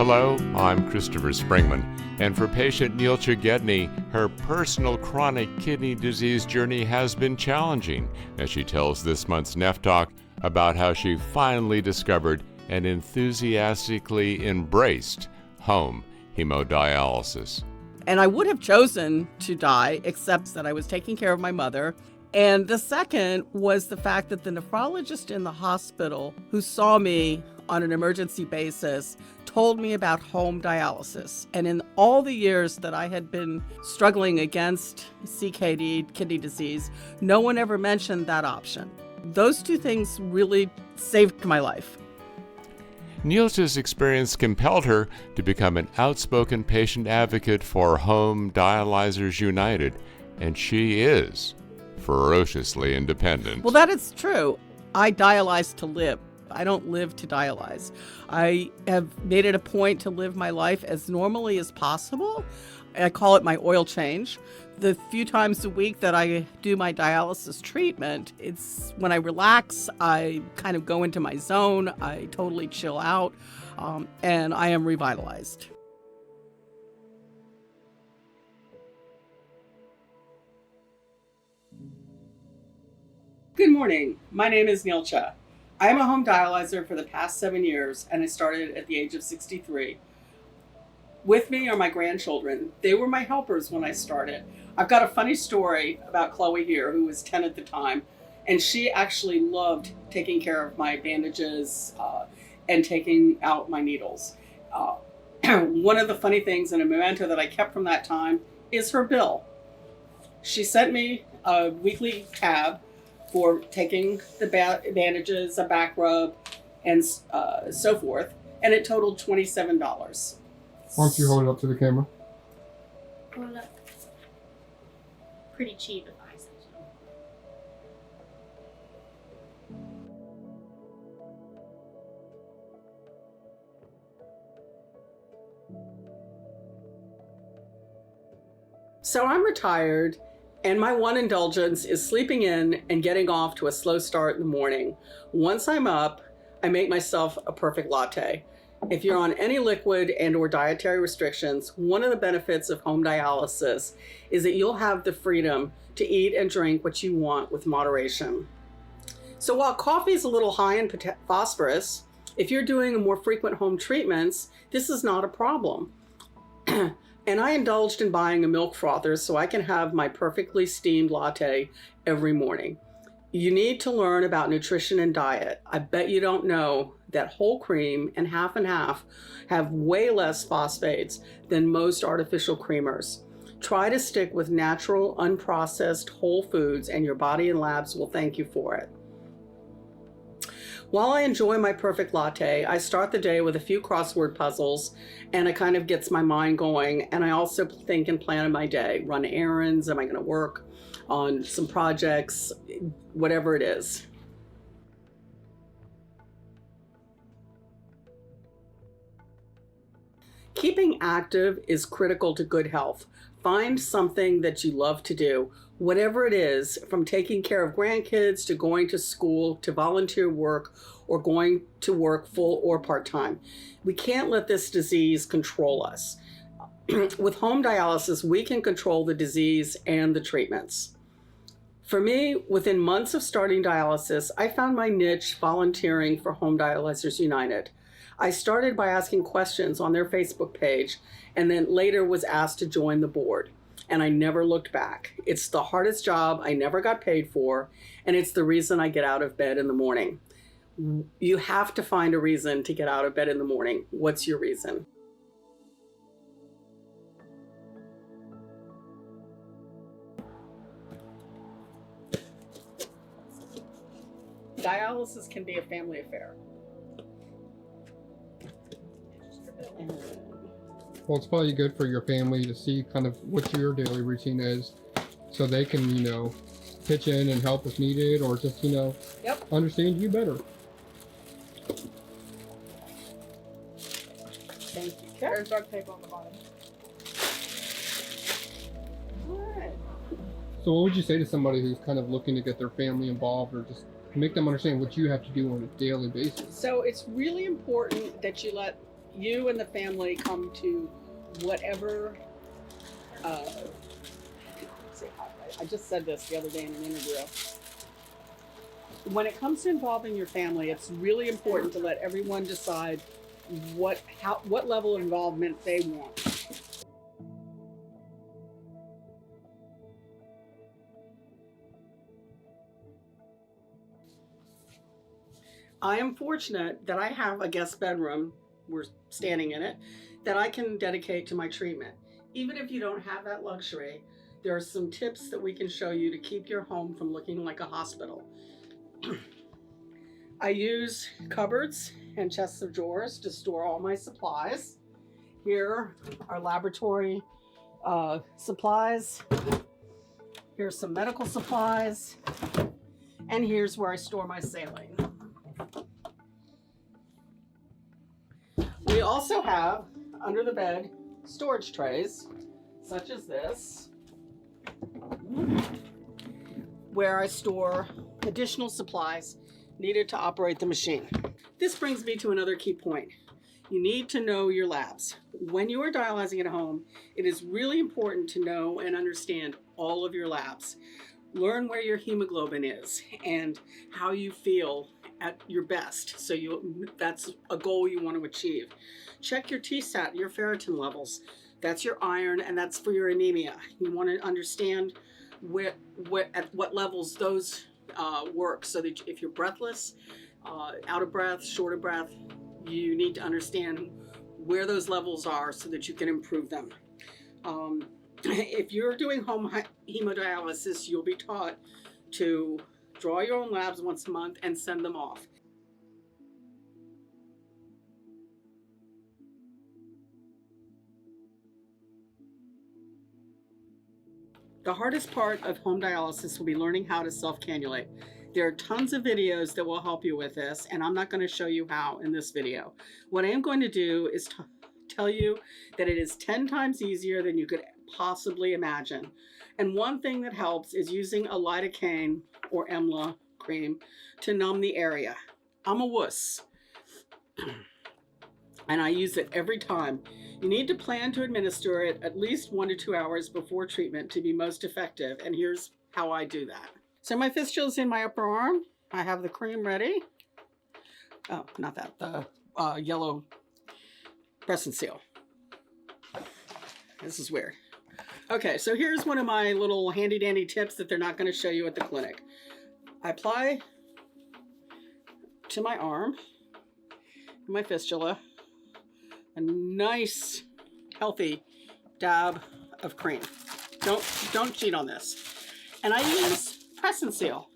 Hello, I'm Christopher Springman, and for patient Neelcha Gedney, her personal chronic kidney disease journey has been challenging, as she tells this month's NEF Talk about how she finally discovered and enthusiastically embraced home hemodialysis. And I would have chosen to die, except that I was taking care of my mother. And the second was the fact that the nephrologist in the hospital who saw me on an emergency basis told me about home dialysis. And in all the years that I had been struggling against CKD, kidney disease, no one ever mentioned that option. Those two things really saved my life. Neelcha's experience compelled her to become an outspoken patient advocate for Home Dialyzers United, and she is ferociously independent. Well, that is true. I dialyze to live. I don't live to dialyze. I have made it a point to live my life as normally as possible. I call it my oil change. The few times a week that I do my dialysis treatment, it's when I relax, I kind of go into my zone, I totally chill out, and I am revitalized. Good morning. My name is Neelcha. I am a home dialyzer for the past 7 years, and I started at the age of 63. With me are my grandchildren. They were my helpers when I started. I've got a funny story about Chloe here, who was 10 at the time, and she actually loved taking care of my bandages and taking out my needles. One of the funny things and a memento that I kept from that time is her bill. She sent me a weekly tab for taking the bandages, a back rub, and so forth, and it totaled $27. Why don't you hold it up to the camera? Well, look. Pretty cheap if I say so. So I'm retired, and my one indulgence is sleeping in and getting off to a slow start in the morning. Once I'm up, I make myself a perfect latte. If you're on any liquid and or dietary restrictions, one of the benefits of home dialysis is that you'll have the freedom to eat and drink what you want with moderation. So while coffee is a little high in phosphorus, if you're doing more frequent home treatments, this is not a problem. And I indulged in buying a milk frother so I can have my perfectly steamed latte every morning. You need to learn about nutrition and diet. I bet you don't know that whole cream and half have way less phosphates than most artificial creamers. Try to stick with natural, unprocessed whole foods, and your body and labs will thank you for it. While I enjoy my perfect latte, I start the day with a few crossword puzzles, and it kind of gets my mind going. And I also think and plan my day, run errands, am I going to work on some projects, whatever it is. Keeping active is critical to good health. Find something that you love to do, whatever it is, from taking care of grandkids to going to school to volunteer work or going to work full or part-time. We can't let this disease control us. With home dialysis, we can control the disease and the treatments. For me, within months of starting dialysis, I found my niche volunteering for Home Dialyzers United. I started by asking questions on their Facebook page, and then later was asked to join the board. And I never looked back. It's the hardest job I never got paid for, and it's the reason I get out of bed in the morning. You have to find a reason to get out of bed in the morning. What's your reason? Dialysis can be a family affair. Well, it's probably good for your family to see kind of what your daily routine is, so they can, pitch in and help if needed, or just, understand you better. Thank you. There's duct tape on the bottom. All right. So what would you say to somebody who's kind of looking to get their family involved, or just make them understand what you have to do on a daily basis? So it's really important that you let you and the family come to whatever, I just said this the other day in an interview. When it comes to involving your family, it's really important to let everyone decide what level of involvement they want. I am fortunate that I have a guest bedroom, we're standing in it, that I can dedicate to my treatment. Even if you don't have that luxury, there are some tips that we can show you to keep your home from looking like a hospital. I use cupboards and chests of drawers to store all my supplies. Here are laboratory supplies. Here's some medical supplies. And here's where I store my saline. We also have, under the bed, storage trays, such as this, where I store additional supplies needed to operate the machine. This brings me to another key point. You need to know your labs. When you are dialyzing at home, it is really important to know and understand all of your labs. Learn where your hemoglobin is and how you feel at your best. So that's a goal you want to achieve. Check your T-stat, your ferritin levels. That's your iron, and that's for your anemia. You want to understand at what levels those work, so that if you're breathless, out of breath, short of breath, you need to understand where those levels are so that you can improve them. If you're doing home hemodialysis, you'll be taught to draw your own labs once a month and send them off. The hardest part of home dialysis will be learning how to self-cannulate. There are tons of videos that will help you with this, and I'm not going to show you how in this video. What I am going to do is tell you that it is 10 times easier than you could possibly imagine. And one thing that helps is using a lidocaine or EMLA cream to numb the area. I'm a wuss, and I use it every time. You need to plan to administer it at least 1 to 2 hours before treatment to be most effective, and here's how I do that. So my fistula's in my upper arm. I have the cream ready. Oh, not that, the yellow Crescent Seal. This is weird. Okay, so here's one of my little handy dandy tips that they're not going to show you at the clinic. I apply to my arm, my fistula, a nice healthy dab of cream. Don't cheat on this. And I use Crescent Seal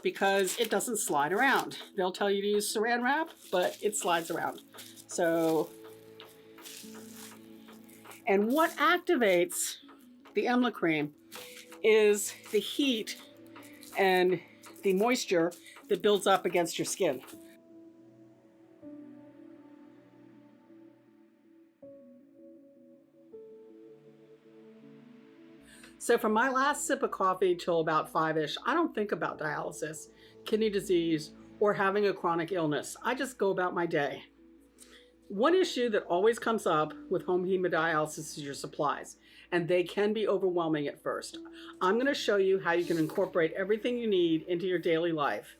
because it doesn't slide around. They'll tell you to use saran wrap, but it slides around. So, and what activates the EMLA cream is the heat and the moisture that builds up against your skin. So from my last sip of coffee till about 5-ish, I don't think about dialysis, kidney disease, or having a chronic illness. I just go about my day. One issue that always comes up with home hemodialysis is your supplies, and they can be overwhelming at first. I'm going to show you how you can incorporate everything you need into your daily life.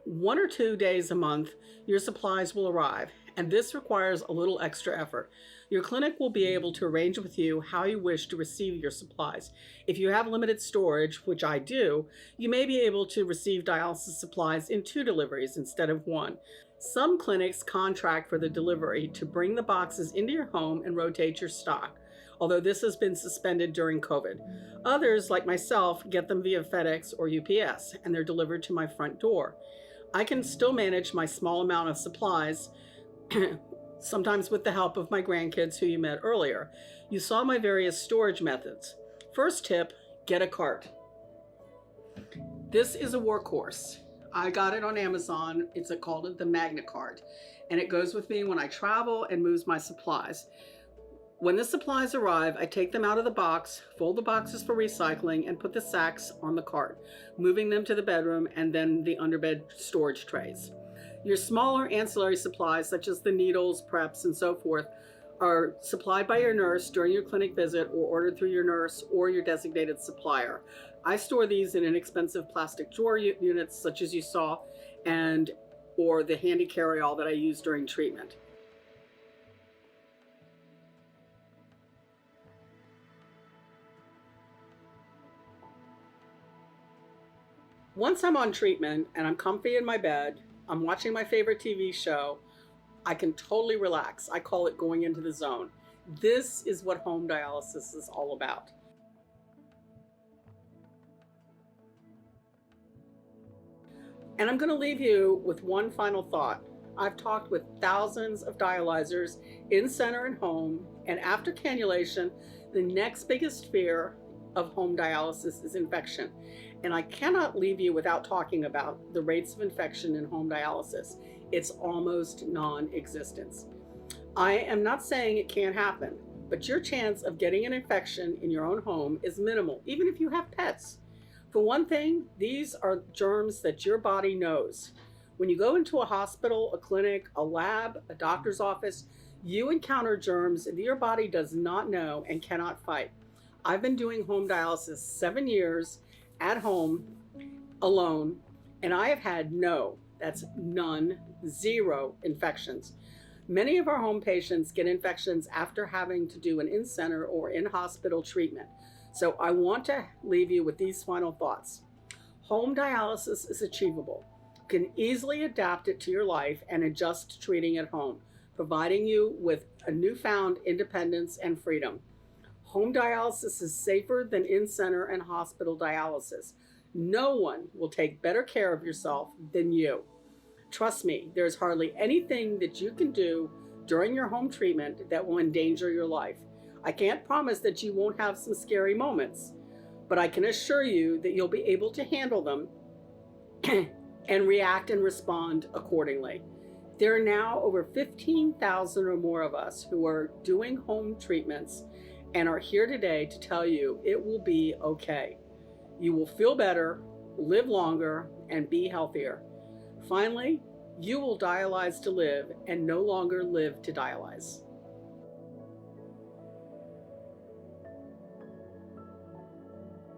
1 or 2 days a month, your supplies will arrive, and this requires a little extra effort. Your clinic will be able to arrange with you how you wish to receive your supplies. If you have limited storage, which I do, you may be able to receive dialysis supplies in 2 deliveries instead of 1. Some clinics contract for the delivery to bring the boxes into your home and rotate your stock, although this has been suspended during COVID. Others, like myself, get them via FedEx or UPS, and they're delivered to my front door. I can still manage my small amount of supplies, sometimes with the help of my grandkids who you met earlier. You saw my various storage methods. First tip, get a cart. This is a workhorse. I got it on Amazon. It's called the Magna Cart, and it goes with me when I travel and moves my supplies. When the supplies arrive, I take them out of the box, fold the boxes for recycling, and put the sacks on the cart, moving them to the bedroom and then the underbed storage trays. Your smaller ancillary supplies, such as the needles, preps, and so forth, are supplied by your nurse during your clinic visit or ordered through your nurse or your designated supplier. I store these in inexpensive plastic drawer units, such as you saw, or the handy carry-all that I use during treatment. Once I'm on treatment and I'm comfy in my bed, I'm watching my favorite TV show, I can totally relax. I call it going into the zone. This is what home dialysis is all about. And I'm going to leave you with one final thought. I've talked with thousands of dialyzers in center and home, and after cannulation, the next biggest fear of home dialysis is infection. And I cannot leave you without talking about the rates of infection in home dialysis. It's almost non-existent. I am not saying it can't happen, but your chance of getting an infection in your own home is minimal, even if you have pets. For one thing, these are germs that your body knows. When you go into a hospital, a clinic, a lab, a doctor's office, you encounter germs that your body does not know and cannot fight. I've been doing home dialysis 7 years at home alone, and I have had zero infections. Many of our home patients get infections after having to do an in-center or in-hospital treatment. So I want to leave you with these final thoughts. Home dialysis is achievable. You can easily adapt it to your life and adjust to treating at home, providing you with a newfound independence and freedom. Home dialysis is safer than in-center and hospital dialysis. No one will take better care of yourself than you. Trust me, there's hardly anything that you can do during your home treatment that will endanger your life. I can't promise that you won't have some scary moments, but I can assure you that you'll be able to handle them and react and respond accordingly. There are now over 15,000 or more of us who are doing home treatments and are here today to tell you it will be okay. You will feel better, live longer, and be healthier. Finally, you will dialyze to live and no longer live to dialyze.